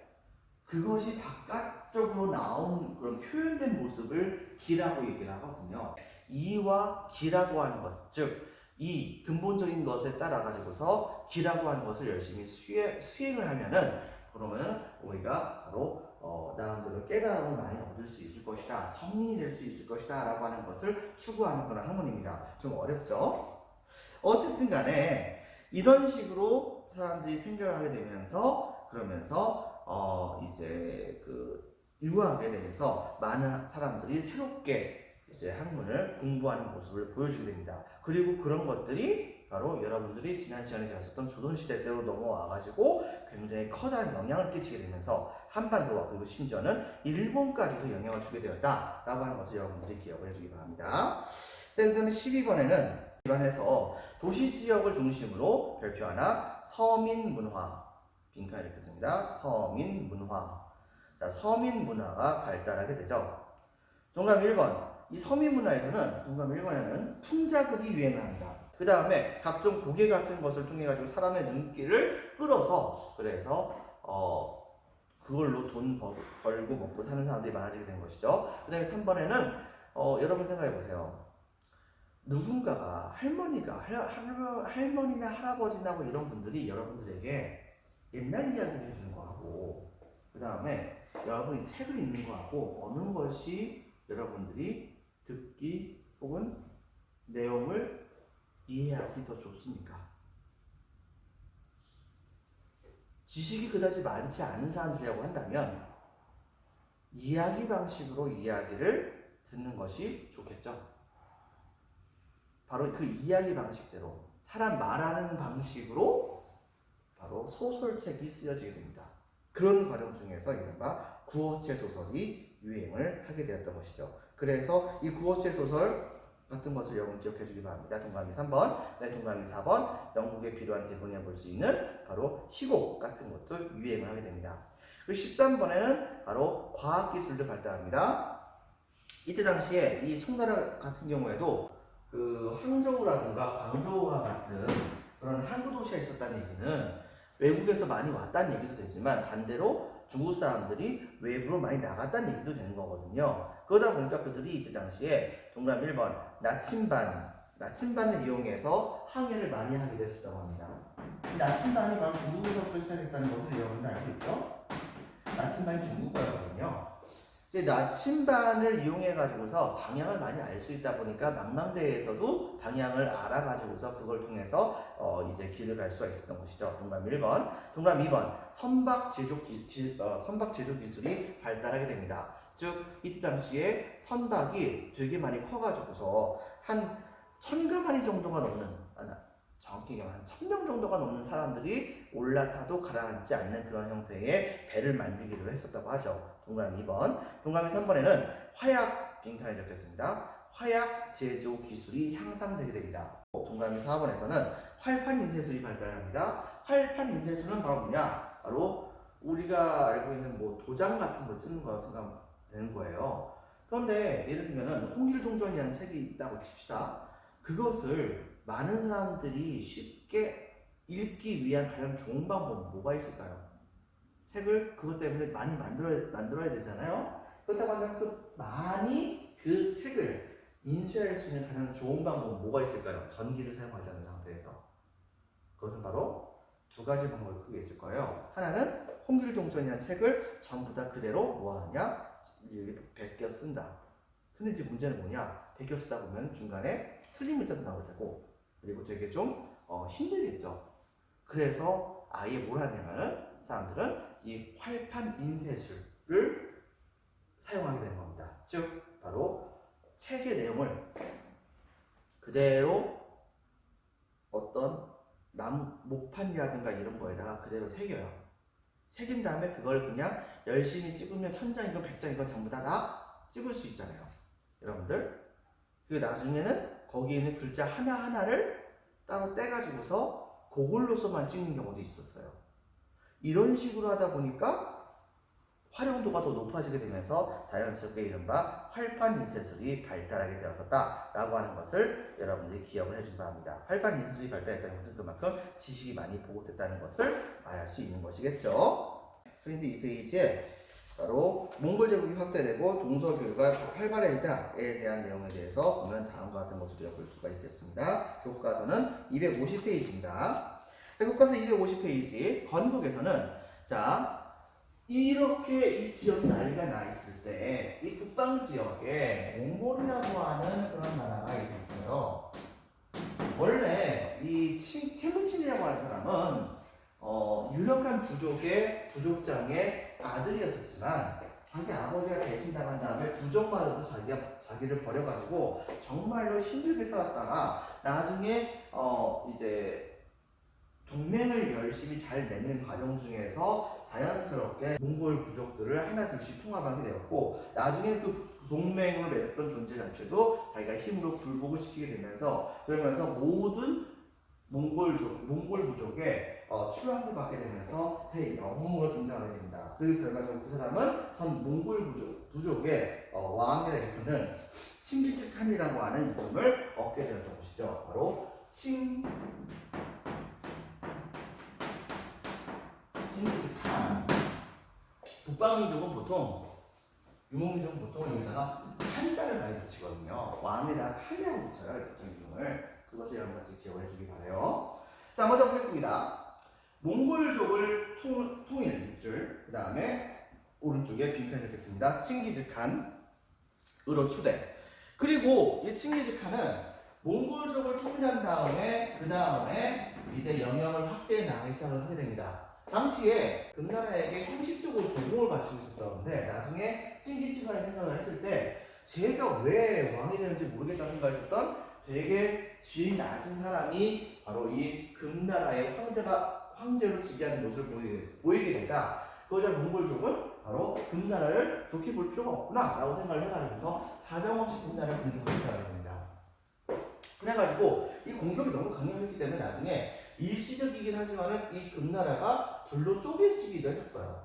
그것이 바깥쪽으로 나온 그런 표현된 모습을 기라고 얘기를 하거든요. 이와 기라고 하는 것, 즉 이 근본적인 것에 따라 가지고서 기라고 하는 것을 열심히 수행을 하면은, 그러면 우리가 바로 나름대로 깨달음을 많이 얻을 수 있을 것이다, 성인이 될 수 있을 것이다 라고 하는 것을 추구하는 그런 학문입니다. 좀 어렵죠? 어쨌든 간에 이런 식으로 사람들이 생각을 하게 되면서, 그러면서 이제 그 유학에 대해서 많은 사람들이 새롭게 이제 학문을 공부하는 모습을 보여주게 됩니다. 그리고 그런 것들이 바로 여러분들이 지난 시간에 배웠었던 조선시대 때로 넘어와가지고 굉장히 커다란 영향을 끼치게 되면서 한반도와 그리고 심지어는 일본까지도 영향을 주게 되었다라고 하는 것을 여러분들이 기억을 해주기 바랍니다. 그 다음에 12번에는 기반해서 도시지역을 중심으로 별표하나 서민문화, 빈칸 이렇게 씁니다. 서민문화. 자, 서민문화가 발달하게 되죠. 동그라미 1번. 이 서민문화에서는, 동그라미 1번에는 풍자극이 유행을 합니다. 그 다음에 각종 고개 같은 것을 통해 가지고 사람의 눈길을 끌어서 그래서 그걸로 돈 벌고 먹고 사는 사람들이 많아지게 된 것이죠. 그 다음에 3번에는 여러분 생각해 보세요. 누군가가 할머니나 할아버지나 뭐 이런 분들이 여러분들에게 옛날 이야기를 해주는 거하고 그 다음에 여러분이 책을 읽는 거하고 어느 것이 여러분들이 듣기 혹은 내용을 이해하기 더 좋습니까? 지식이 그다지 많지 않은 사람들이라고 한다면 이야기 방식으로 이야기를 듣는 것이 좋겠죠. 바로 그 이야기 방식대로 사람 말하는 방식으로 바로 소설책이 쓰여지게 됩니다. 그런 과정 중에서 이른바 구어체 소설이 유행을 하게 되었던 것이죠. 그래서 이 구어체 소설 같은 것을 여러분 기억해 주기 바랍니다. 동그라미 3번, 동그라미 4번, 영국에 필요한 대본에 볼 수 있는 바로 시곡 같은 것도 유행을 하게 됩니다. 그리고 13번에는 바로 과학기술도 발달합니다. 이때 당시에 이 송나라 같은 경우에도 그 항저우라든가 광저우와 같은 그런 항구 도시가 있었다는 얘기는 외국에서 많이 왔다는 얘기도 되지만 반대로 중국 사람들이 외부로 많이 나갔다는 얘기도 되는 거거든요. 그러다 보니까 그들이 이때 당시에 동그라미 1번 나침반을 이용해서 항해를 많이 하게 됐었다고 합니다. 나침반이 바로 중국에서부터 시작했다는 것을 여러분들 알고 있죠? 나침반이 중국 거였거든요. 나침반을 이용해 가지고서 방향을 많이 알 수 있다 보니까 망망대해에서도 방향을 알아 가지고서 그걸 통해서 이제 길을 갈 수가 있었던 것이죠. 동그라미 1번, 동그라미 2번 선박 제조 기술이 발달하게 됩니다. 즉 이때 당시에 선박이 되게 많이 커가지고서 한 1000가마리 정도가 넘는 정확히 얘기하면 한 1000명 정도가 넘는 사람들이 올라타도 가라앉지 않는 그런 형태의 배를 만들기로 했었다고 하죠. 동그라미 2번. 동그라미 3번에는 화약 빈칸에 적혔습니다. 화약 제조 기술이 향상되게 됩니다. 동그라미 4번에서는 활판 인쇄술이 발달합니다. 활판 인쇄술은 바로 뭐냐? 바로 우리가 알고 있는 뭐 도장 같은 거 찍는 거라고 생각되는 거예요. 그런데 예를 들면 홍길동전이라는 책이 있다고 칩시다. 그것을 많은 사람들이 쉽게 읽기 위한 가장 좋은 방법은 뭐가 있을까요? 책을 그것 때문에 많이 만들어야 되잖아요. 그렇다고 한다면 많이 그 책을 인쇄할 수 있는 가장 좋은 방법은 뭐가 있을까요? 전기를 사용하지 않는 상태에서. 그것은 바로 두 가지 방법이 크게 있을 거예요. 하나는 홍길동전이라는 책을 전부 다 그대로 뭐하느냐? 베껴 쓴다. 근데 이제 문제는 뭐냐? 베껴 쓰다 보면 중간에 틀린 문자도 나올 테고 그리고 되게 좀 힘들겠죠. 그래서 아예 뭘 하냐면은 사람들은 이 활판 인쇄술을 사용하게 되는 겁니다. 즉 바로 책의 내용을 그대로 어떤 목판이라든가 이런 거에다가 그대로 새겨요. 새긴 다음에 그걸 그냥 열심히 찍으면 1000장이건 100장이건 전부 다 찍을 수 있잖아요. 여러분들. 그리고 나중에는 거기에 있는 글자 하나하나를 따로 떼가지고서 그걸로서만 찍는 경우도 있었어요. 이런 식으로 하다 보니까 활용도가 더 높아지게 되면서 자연스럽게 이른바 활판 인쇄술이 발달하게 되었었다라고 하는 것을 여러분들이 기억을 해주기 바랍니다. 활판 인쇄술이 발달했다는 것은 그만큼 지식이 많이 보급됐다는 것을 말할 수 있는 것이겠죠. 프린트 2페이지에 바로 몽골 제국이 확대되고 동서교류가 활발해지다에 대한 내용에 대해서 보면 다음과 같은 것을 볼 수가 있겠습니다. 교과서는 250페이지입니다. 교과서 250페이지 건국에서는 자 이렇게 이 지역이 난리가 나 있을 때 이 북방 지역에 몽골이라고 하는 그런 나라가 있었어요. 원래 이 태무친이라고 하는 사람은 유력한 부족의 부족장의 아들이었었지만 자기 아버지가 배신당한 다음에 부족마저도 자기를 버려가지고 정말로 힘들게 살았다가 나중에 이제 동맹을 열심히 잘 맺는 과정 중에서 자연스럽게 몽골 부족들을 하나 둘씩 통합하게 되었고 나중에 그 동맹을 맺었던 존재 자체도 자기가 힘으로 굴복을 시키게 되면서 그러면서 모든 몽골 부족의 추앙을 받게 되면서 대영웅으로 등장하게 됩니다. 그 결과적으로 그 사람은 전 몽골 부족의 왕이라 일컫는 칭기츠칸이라고 하는 이름을 얻게 되었던 것이죠. 바로 칭기즈칸. 북방민족은 보통 유목민족은 보통 여기다가 한자를 많이 붙이거든요. 왕에다가 칸이라고 붙여요. 보통 이름을. 그것을 여러분 같이 기억을 해주기 바래요. 자, 먼저 보겠습니다. 몽골족을 통일 밑줄, 그 다음에 오른쪽에 빈칸 적겠습니다. 칭기즈칸으로 추대. 그리고 이 칭기즈칸은 몽골족을 통일한 다음에 그 다음에 이제 영역을 확대해 나가기 시작을 하게 됩니다. 당시에 금나라에게 형식적으로 조공을 바치고 있었는데 나중에 칭기즈칸이 생각을 했을 때 제가 왜 왕이 되는지 모르겠다 생각했었던 되게 지위 낮은 사람이 바로 이 금나라의 황제로 즉위하는 모습을 보이게 되자 그러자 몽골족은 바로 금나라를 좋게 볼 필요가 없구나 라고 생각을 해가지고서 사정없이 금나라를 공격하기 시작을 합니다. 그래가지고 이 공격이 너무 강력했기 때문에 나중에 일시적이긴 하지만은 이 금나라가 둘로 쪼개지기도 했었어요.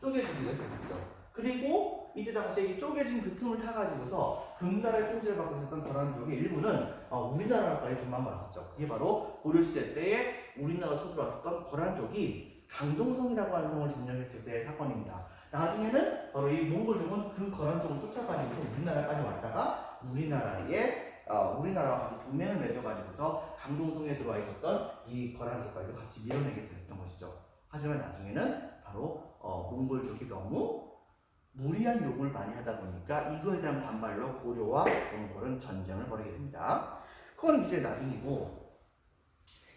쪼개지기도 했었죠. 그리고 이때 당시에 이 쪼개진 그 틈을 타가지고서 금나라의 통치를 받고 있었던 거란족의 일부는 우리나라까지 도망갔었죠. 그게 바로 고려시대 때에 우리나라로 쳐들어왔었던 거란족이 강동성이라고 하는 성을 점령했을 때의 사건입니다. 나중에는 바로 이 몽골족은 그 거란족을 쫓아가지고서 우리나라까지 왔다가 우리나라와 같이 동맹을 맺어가지고서 강동성에 들어와 있었던 이 거란족까지도 같이 밀어내게 됐던 것이죠. 하지만 나중에는 바로 몽골족이 너무 무리한 요구를 많이 하다 보니까 이거에 대한 반발로 고려와 몽골은 전쟁을 벌이게 됩니다. 그건 이제 나중이고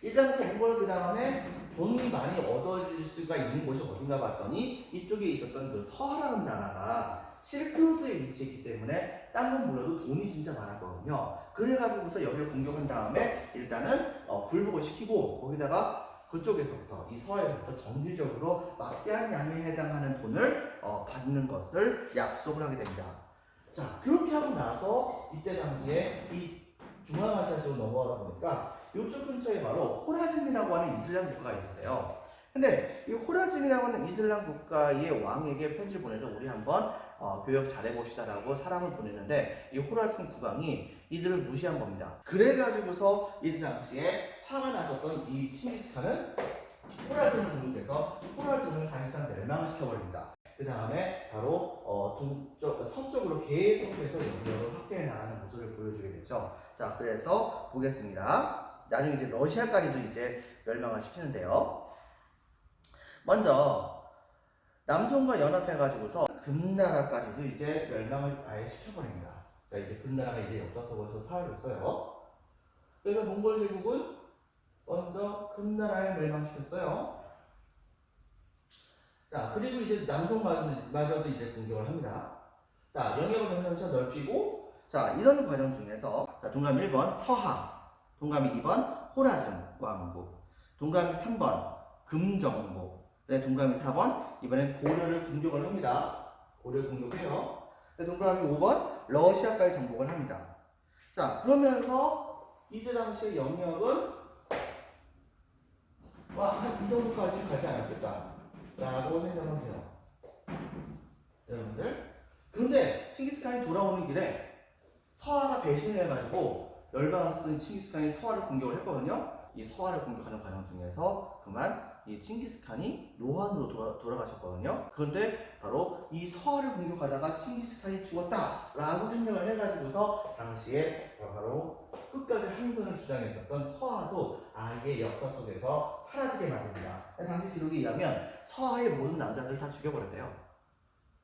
이 당시 몽골 그 다음에 돈이 많이 얻어질 수가 있는 곳이 어딘가 봤더니 이쪽에 있었던 그 서하라는 나라가 실크로드에 위치했기 때문에 딴 건 몰라도 돈이 진짜 많았거든요. 그래가지고서 여기를 공격한 다음에 일단은 굴복을 시키고 거기다가 그쪽에서부터 이 서해에서부터 정기적으로 막대한 양에 해당하는 돈을 받는 것을 약속을 하게 됩니다. 자, 그렇게 하고 나서 이때 당시에 이 중앙아시아식으로 넘어가다 보니까 이쪽 근처에 바로 호라즘이라고 하는 이슬람 국가가 있었대요. 근데 이 호라즘이라고 하는 이슬람 국가의 왕에게 편지를 보내서 우리 한번 교역 잘해봅시다라고 사람을 보냈는데 이 호라즘 국왕이 이들을 무시한 겁니다. 그래가지고서 이때 당시에 화가 나셨던 이 칭기스칸은 호라즘을 공격해서 호라즘을 사실상 멸망을 시켜버립니다. 그 다음에 바로 서쪽으로 계속해서 영역을 확대해 나가는 모습을 보여주게 되죠. 자, 그래서 보겠습니다. 나중에 이제 러시아까지도 이제 멸망을 시키는데요. 먼저 남송과 연합해가지고서 금나라까지도 이제 멸망을 아예 시켜버립니다. 자, 이제 금나라가 이제 역사 속에서 사라졌어요. 그래서 몽골 제국은 먼저 금나라를 멸망시켰어요. 자, 그리고 이제 남송마저도 이제 공격을 합니다. 자, 영역을 점점 넓히고, 자, 이런 과정 중에서, 자, 동그라미 1번 서하, 동그라미 2번 호라즘 왕국, 동그라미 3번 금정복, 네, 동그라미 4번, 이번엔 고려를 공격을 합니다. 고려를 공격해요. 네, 동그라미 5번, 러시아까지 정복을 합니다. 자, 그러면서 이때 당시의 영역은 한 이 정도까지 가지 않았을까? 라고 생각하면 돼요. 여러분들. 그런데 칭기스칸이 돌아오는 길에 서하가 배신을 해가지고 열방했던 칭기스칸이 서하를 공격을 했거든요. 이 서하를 공격하는 과정 중에서 그만 이 칭기스칸이 노한으로 돌아가셨거든요. 그런데 바로 이 서하를 공격하다가 칭기스칸이 죽었다라고 생각을 해가지고서 당시에 바로 끝까지 항전을 주장했었던 서하도 아예 역사 속에서 사라지게 만듭니다. 당시 기록에 의하면 서하의 모든 남자들을 다 죽여버렸대요.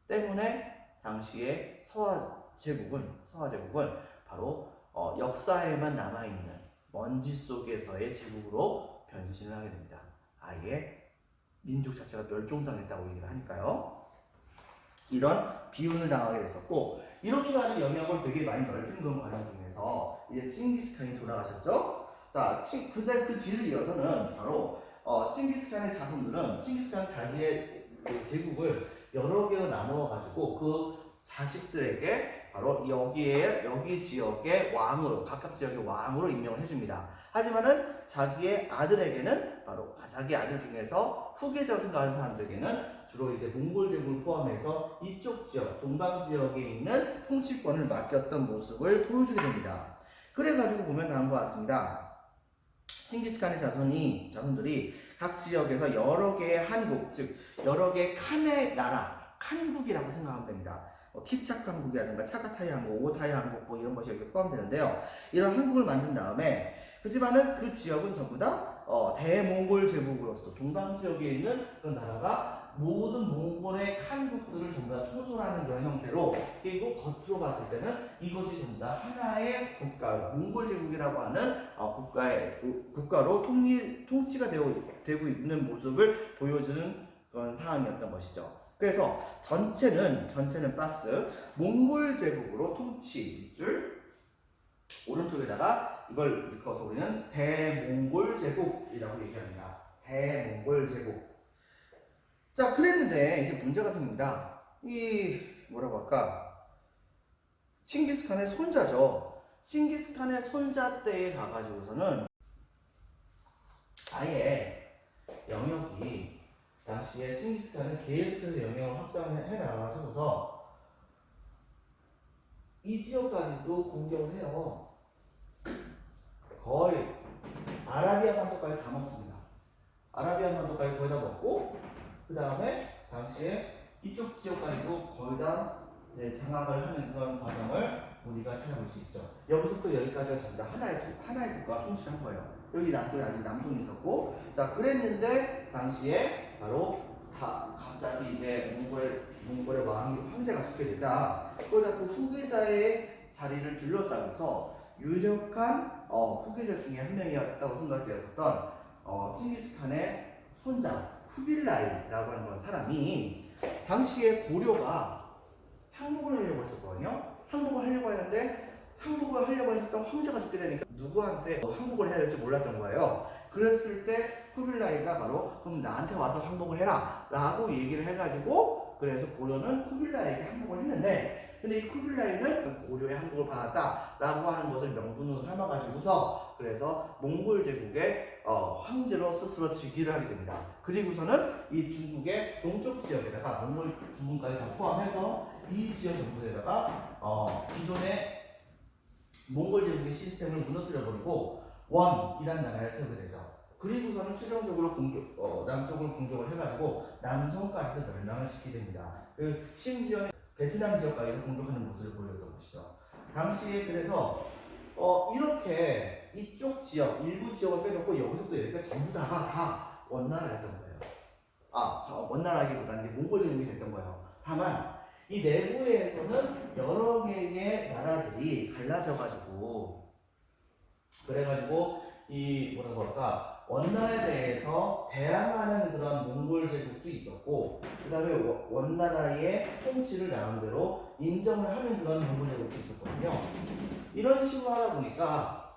때문에 당시에 서하 제국은 바로 역사에만 남아있는 먼지 속에서의 제국으로 변신을 하게 됩니다. 아예 민족 자체가 멸종당했다고 얘기를 하니까요. 이런 비운을 당하게 됐었고, 이렇게 하는 영역을 되게 많이 넓힌 그런 과정 중에서 이제 칭기스칸이 돌아가셨죠. 자, 근데 그 뒤를 이어서는 바로 칭기스칸의 자손들은 칭기스칸 자기의 그 제국을 여러 개로 나누어 가지고 그 자식들에게 바로 여기 지역의 왕으로, 각각 지역의 왕으로 임명을 해줍니다. 하지만은 자기의 아들에게는 바로 자기 아들 중에서 후계자로 생각하는 사람들에게는 주로 이제 몽골 제국을 포함해서 이쪽 지역, 동방 지역에 있는 통치권을 맡겼던 모습을 보여주게 됩니다. 그래가지고 보면 다음과 같습니다. 칭기스칸의 자손들이 각 지역에서 여러 개의 한국, 즉 여러 개의 칸의 나라, 칸국이라고 생각하면 됩니다. 킵차크 한국이라든가 차가타이 한국, 오타이 한국 뭐 이런 것이 여기 포함되는데요. 이런 한국을 만든 다음에 그지만은 그 지역은 전부 다 대몽골 제국으로서 동방지역에 있는 그런 나라가 모든 몽골의 칸국들을 전부 다 통솔하는 그런 형태로, 그리고 겉으로 봤을 때는 이것이 전부 다 하나의 국가, 몽골 제국이라고 하는 국가로 통치가 되고 있는 모습을 보여주는 그런 상황이었던 것이죠. 그래서 전체는 박스 몽골 제국으로 통치줄, 오른쪽에다가 이걸 일컬어서 우리는 대몽골 제국이라고 얘기합니다. 대몽골 제국. 자, 그랬는데 이제 문제가 생깁니다. 이 뭐라고 할까? 칭기스칸의 손자죠. 칭기스칸의 손자 때에 가가지고서는 아예 영역이, 당시에 칭기스칸은 계속해서 영역을 확장해 나가가지고서 이 지역까지도 공격을 해요. 거의 아라비아 반도까지 다 먹습니다. 아라비아 반도까지 거의 다 먹고, 그 다음에 당시에 이쪽 지역까지도 거의 다 장악을 하는 그런 과정을 우리가 찾아볼 수 있죠. 여기서부터 여기까지가 전부 다 하나의 국가가 통치를 한 거예요. 여기 남쪽에 아직 남송이 있었고, 자, 그랬는데 당시에 바로 갑자기 이제 몽골의 황제가 죽게 되자, 그러자 그 후계자의 자리를 둘러싸면서 유력한 후계자 중에 한 명이었다고 생각되었었던 칭기스칸의 손자 쿠빌라이라고 하는 사람이, 당시에 고려가 항복을 하려고 했었거든요. 항복을 하려고 했었던 황제가 죽게 되니까 누구한테 항복을 해야 될지 몰랐던 거예요. 그랬을 때 쿠빌라이가 바로 그럼 나한테 와서 항복을 해라 라고 얘기를 해가지고, 그래서 고려는 쿠빌라이에게 항복을 했는데, 근데 이 쿠빌라이는 고려의 항복을 받았다라고 하는 것을 명분으로 삼아가지고서 그래서 몽골 제국의 황제로 스스로 즉위를 하게 됩니다. 그리고서는 이 중국의 동쪽 지역에다가 몽골 부분까지 다 포함해서 이 지역 전부에다가 기존의 몽골 제국의 시스템을 무너뜨려버리고 원이라는 나라를 세우게 되죠. 그리고서는 최종적으로 남쪽을 공격을 해가지고 남성까지도 멸망을 시키게 됩니다. 심지어 베트남 지역까지도 공격하는 모습을 보였던 것이죠. 당시에 그래서 이렇게 이쪽 지역, 일부 지역을 빼놓고 여기서부터 여기까지 전부 다 원나라였던 거예요. 원나라기보다는 몽골 제국이 됐던 거예요. 다만 이 내부에서는 여러 개의 나라들이 갈라져가지고, 그래가지고 이 뭐라고 할까, 원나라에 대해서 대항하는 그런 몽골 제국도 있었고, 그 다음에 원나라의 통치를 나름대로 인정을 하는 그런 몽골 제국도 있었거든요. 이런 식으로 하다 보니까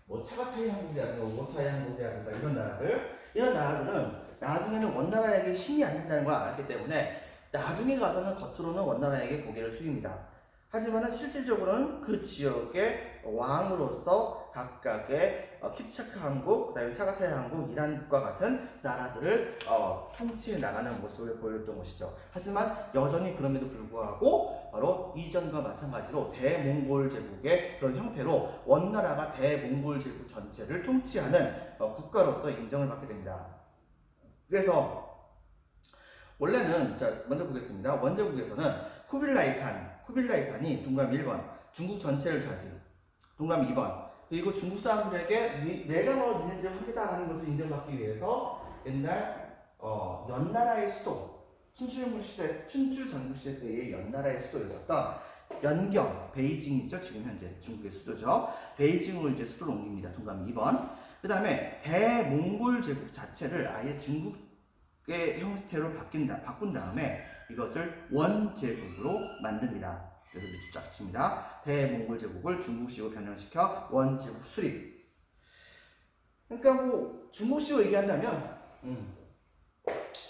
뭐 차가타이 한국이라든가 오타이 한국이라든가 이런 나라들은 나중에는 원나라에게 힘이 안 된다는 걸 알았기 때문에 나중에 가서는 겉으로는 원나라에게 고개를 숙입니다. 하지만 실질적으로는 그 지역의 왕으로서 각각의 킵차크 한국, 그 다음에 차가타이 한국, 이란과 같은 나라들을 통치해 나가는 모습을 보였던 것이죠. 하지만 여전히 그럼에도 불구하고 바로 이전과 마찬가지로 대몽골 제국의 그런 형태로 원나라가 대몽골 제국 전체를 통치하는 국가로서 인정을 받게 됩니다. 그래서 원래는, 자, 먼저 보겠습니다. 원제국에서는 쿠빌라이 칸이 동감 1번, 중국 전체를 차지, 동감 2번, 그리고 중국 사람들에게 내가 바로 니네들의 황제다라는 것을 인정받기 위해서 옛날 연나라의 수도, 춘추 전국시대 때의 연나라의 수도였었던 연경, 베이징이죠. 지금 현재 중국의 수도죠. 베이징으로 이제 수도를 옮깁니다. 동감 2번. 그 다음에 대몽골 제국 자체를 아예 중국의 형태로 바꾼 다음에 이것을 원제국으로 만듭니다. 그래서 밑줄 쫙 칩니다. 대몽골 제국을 중국식으로 변형시켜 원제국 수립. 그러니까 뭐 중국식으로 얘기한다면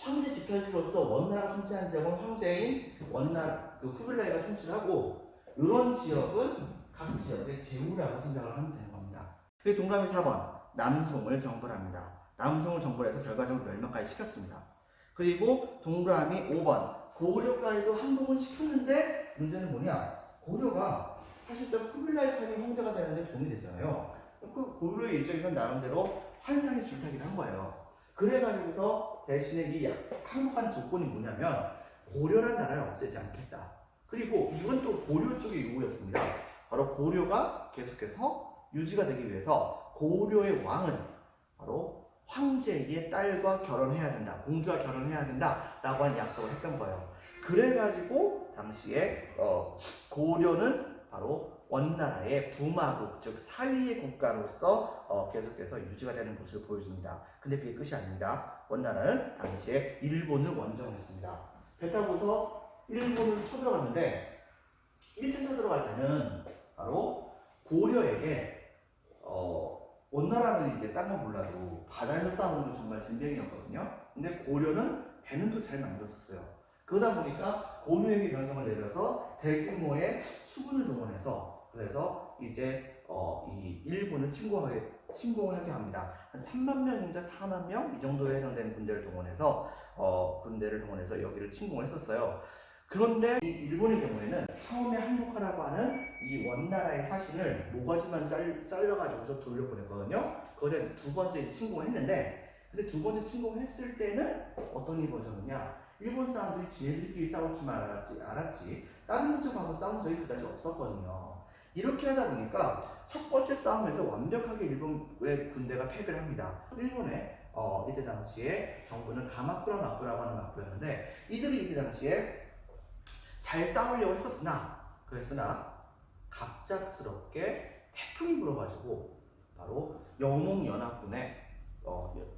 황제 집현지로서 원나라 통치한 지역은 황제인 그 쿠빌라이가 통치를 하고, 이런 지역은 각 지역의 제후라고 생각을 하면 되는 겁니다. 그리고 동감이 4번, 남송을 정벌 합니다. 남송을 정벌해서 결과적으로 멸망까지 시켰습니다. 그리고 동그라미 5번, 고려까지도 항복을 시켰는데 문제는 뭐냐? 고려가 사실상 쿠빌라이 칸이 형제가 되는데 도움이 됐잖아요. 그 고려의 입장에서 나름대로 환상의 줄타기를 한 거예요. 그래가지고서 대신에 이 항복한 조건이 뭐냐면 고려란 나라를 없애지 않겠다. 그리고 이건 또 고려 쪽의 요구였습니다. 바로 고려가 계속해서 유지가 되기 위해서 고려의 왕은 바로 황제의 딸과 결혼해야 된다. 공주와 결혼해야 된다라고 하는 약속을 했던 거예요. 그래가지고 당시에 고려는 바로 원나라의 부마국, 즉 사위의 국가로서 계속해서 유지가 되는 모습을 보여줍니다. 근데 그게 끝이 아닙니다. 원나라는 당시에 일본을 원정했습니다. 배 타고서 일본을 쳐들어갔는데 1차 쳐들어갈 때는 바로 고려에게 원나라는 이제 딴 건 몰라도 바다에서 싸우는 게 정말 쟁쟁이였거든요. 근데 고려는 배는 또 잘 만들었었어요. 그러다 보니까 고려에게 명령을 내려서 대규모의 수군을 동원해서 그래서 이제 이 일본을 침공을 하게 합니다. 한 3만 명인가 4만 명 이 정도에 해당되는 군대를 동원해서 여기를 침공을 했었어요. 그런데 이 일본의 경우에는 처음에 항복하라고 하는 이 원나라의 사신을 모가지만 잘라가지고서 돌려보냈거든요. 그걸 두 번째 침공을 했는데, 근데 두 번째 침공을 했을 때는 어떤 일이 벌어졌느냐? 일본 사람들이 지네들끼리 싸울 줄만 알았지 다른 민족하고 싸운 적이 그다지 없었거든요. 이렇게 하다 보니까 첫 번째 싸움에서 완벽하게 일본의 군대가 패배를 합니다. 일본의 이때 당시에 정부는 가마쿠라 마쿠라고 하는 마쿠였는데, 이들이 이때 당시에 잘 싸우려고 그랬으나 갑작스럽게 태풍이 불어가지고 바로 영웅연합군의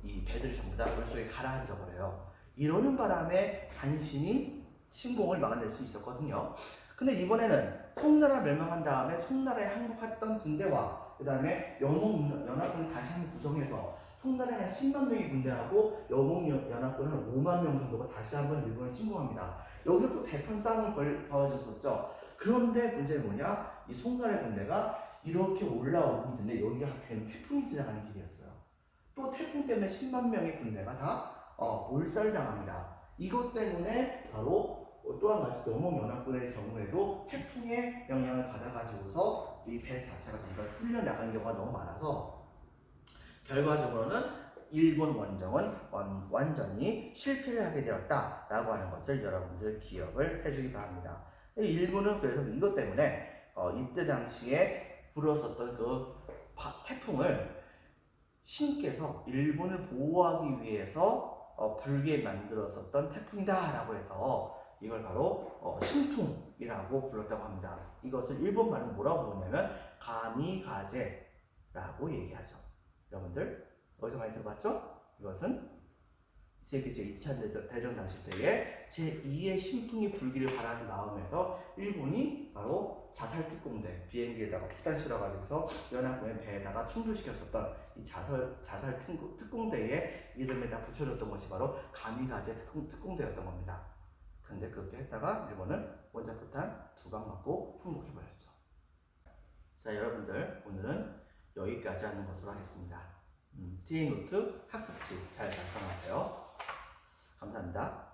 이 배들이 전부 다 물속에 가라앉아 버려요. 이러는 바람에 간신히 침공을 막아낼 수 있었거든요. 근데 이번에는 송나라 멸망한 다음에 송나라에 항복했던 군대와 그 다음에 영웅연합군을 다시 한번 구성해서 송나라에 한 10만 명의 군대하고 영웅연합군은 한 5만 명 정도가 다시 한번 일본을 침공합니다. 여기서 또 대판 싸움을 벌어졌었죠. 그런데 문제는 뭐냐? 이 송나라의 군대가 이렇게 올라오고 있는데 여기가 하필이면 태풍이 지나가는 길이었어요. 또 태풍 때문에 10만 명의 군대가 다 몰살당합니다. 이것 때문에 바로 또 한 가지 영웅연합군의 경우에도 태풍의 영향을 받아가지고서 이 배 자체가 전부 다 쓸려 나가는 경우가 너무 많아서 결과적으로는 일본 원정은 완전히 실패를 하게 되었다라고 하는 것을 여러분들 기억을 해주기 바랍니다. 일본은 그래서 이것 때문에 이때 당시에 불었었던 그 태풍을 신께서 일본을 보호하기 위해서 불게 만들었었던 태풍이다라고 해서 이걸 바로 신풍이라고 불렀다고 합니다. 이것을 일본말로 뭐라고 부르냐면 가미가제라고 얘기하죠. 여러분들 어디서 많이 들어봤죠? 이것은 세계 제2차 대전 당시 때에 제2의 신풍이 불기를 바라는 마음에서 일본이 바로 자살 특공대 비행기에다가 폭탄 실어가지고서 연합군의 배에다가 충돌시켰었던 이 자살 특공대의 이름에다 붙여줬던 것이 바로 가미가제 특공대였던 겁니다. 근데 그렇게 했다가 일본은 원자폭탄 2방 맞고 항복해버렸죠. 자, 여러분들 오늘은 여기까지 하는 것으로 하겠습니다. TA노트 학습지 잘 작성하세요. 감사합니다.